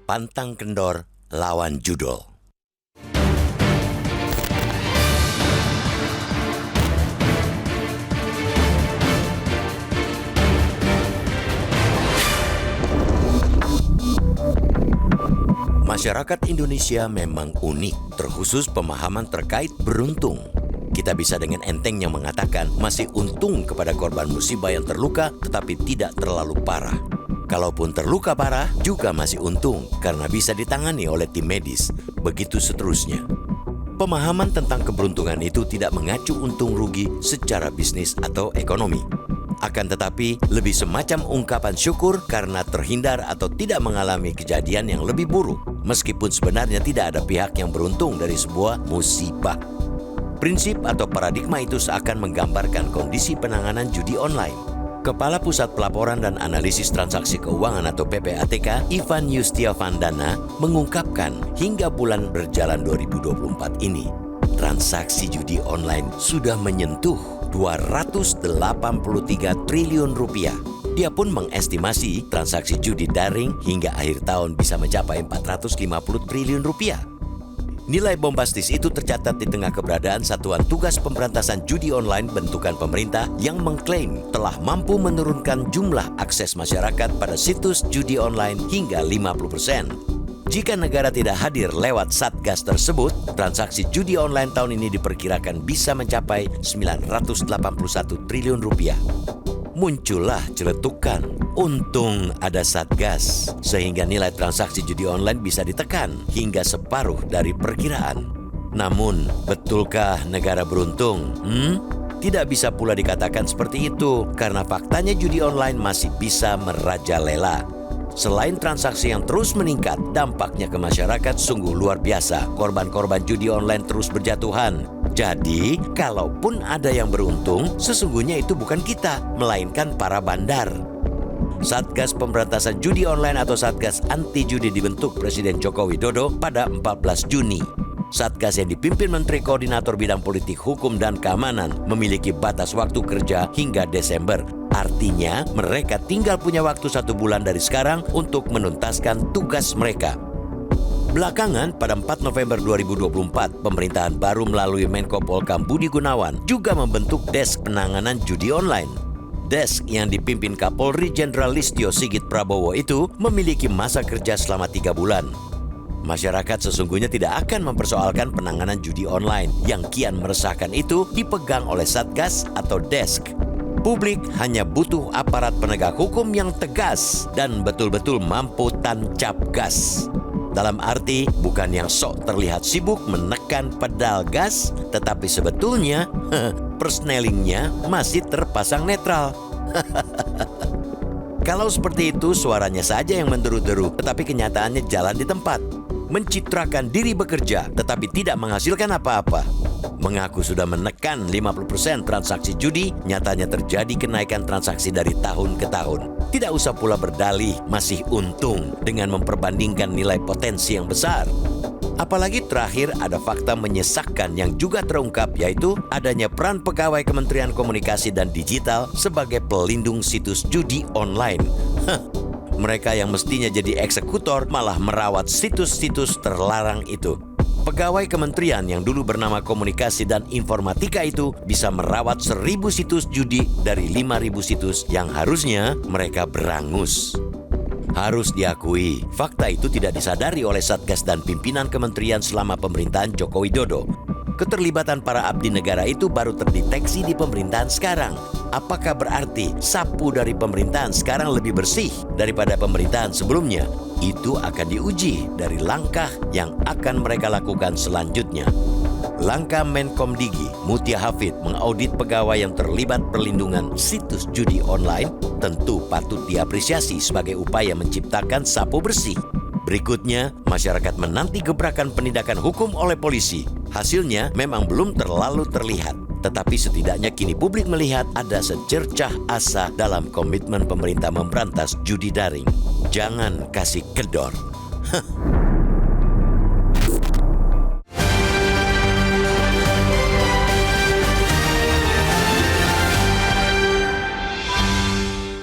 pantang kendor lawan judul. Masyarakat Indonesia memang unik, terkhusus pemahaman terkait beruntung. Kita bisa dengan entengnya mengatakan masih untung kepada korban musibah yang terluka tetapi tidak terlalu parah. Kalaupun terluka parah, juga masih untung karena bisa ditangani oleh tim medis. Begitu seterusnya. Pemahaman tentang keberuntungan itu tidak mengacu untung rugi secara bisnis atau ekonomi. Akan tetapi, lebih semacam ungkapan syukur karena terhindar atau tidak mengalami kejadian yang lebih buruk, meskipun sebenarnya tidak ada pihak yang beruntung dari sebuah musibah. Prinsip atau paradigma itu seakan menggambarkan kondisi penanganan judi online. Kepala Pusat Pelaporan dan Analisis Transaksi Keuangan atau PPATK, Ivan Yustiavandana, mengungkapkan hingga bulan berjalan 2024 ini, transaksi judi online sudah menyentuh 283 triliun rupiah. Dia pun mengestimasi transaksi judi daring hingga akhir tahun bisa mencapai 450 triliun rupiah. Nilai bombastis itu tercatat di tengah keberadaan Satuan Tugas Pemberantasan Judi Online bentukan pemerintah yang mengklaim telah mampu menurunkan jumlah akses masyarakat pada situs judi online hingga 50%. Jika negara tidak hadir lewat Satgas tersebut, transaksi judi online tahun ini diperkirakan bisa mencapai 981 triliun rupiah. Muncullah celetukan, untung ada Satgas, sehingga nilai transaksi judi online bisa ditekan hingga separuh dari perkiraan. Namun, betulkah negara beruntung? Tidak bisa pula dikatakan seperti itu, karena faktanya judi online masih bisa merajalela. Selain transaksi yang terus meningkat, dampaknya ke masyarakat sungguh luar biasa. Korban-korban judi online terus berjatuhan. Jadi, kalaupun ada yang beruntung, sesungguhnya itu bukan kita, melainkan para bandar. Satgas Pemberantasan Judi Online atau Satgas Anti Judi dibentuk Presiden Joko Widodo pada 14 Juni. Satgas yang dipimpin Menteri Koordinator Bidang Politik, Hukum, dan Keamanan memiliki batas waktu kerja hingga Desember. Artinya, mereka tinggal punya waktu 1 bulan dari sekarang untuk menuntaskan tugas mereka. Belakangan, pada 4 November 2024, pemerintahan baru melalui Menko Polhukam Budi Gunawan juga membentuk Desk Penanganan Judi Online. Desk yang dipimpin Kapolri Jenderal Listio Sigit Prabowo itu memiliki masa kerja selama 3 bulan. Masyarakat sesungguhnya tidak akan mempersoalkan penanganan judi online yang kian meresahkan itu dipegang oleh Satgas atau Desk. Publik hanya butuh aparat penegak hukum yang tegas dan betul-betul mampu tancap gas. Dalam arti bukan yang sok terlihat sibuk menekan pedal gas, tetapi sebetulnya persnelingnya masih terpasang netral. Kalau seperti itu suaranya saja yang menderu-deru, tetapi kenyataannya jalan di tempat. Mencitrakan diri bekerja, tetapi tidak menghasilkan apa-apa. Mengaku sudah menekan 50% transaksi judi, nyatanya terjadi kenaikan transaksi dari tahun ke tahun. Tidak usah pula berdalih masih untung dengan memperbandingkan nilai potensi yang besar. Apalagi terakhir ada fakta menyesakkan yang juga terungkap, yaitu adanya peran pegawai Kementerian Komunikasi dan Digital sebagai pelindung situs judi online. Mereka yang mestinya jadi eksekutor malah merawat situs-situs terlarang itu. Pegawai kementerian yang dulu bernama Komunikasi dan Informatika itu bisa merawat 1.000 situs judi dari 5.000 situs yang harusnya mereka berangus. Harus diakui, fakta itu tidak disadari oleh Satgas dan pimpinan kementerian selama pemerintahan Joko Widodo. Keterlibatan para abdi negara itu baru terdeteksi di pemerintahan sekarang. Apakah berarti sapu dari pemerintahan sekarang lebih bersih daripada pemerintahan sebelumnya? Itu akan diuji dari langkah yang akan mereka lakukan selanjutnya. Langkah Menkomdigi Mutia Hafid mengaudit pegawai yang terlibat perlindungan situs judi online tentu patut diapresiasi sebagai upaya menciptakan sapu bersih. Berikutnya, masyarakat menanti gebrakan penindakan hukum oleh polisi. Hasilnya memang belum terlalu terlihat, tetapi setidaknya kini publik melihat ada secercah asa dalam komitmen pemerintah memberantas judi daring. Jangan kasih kendor.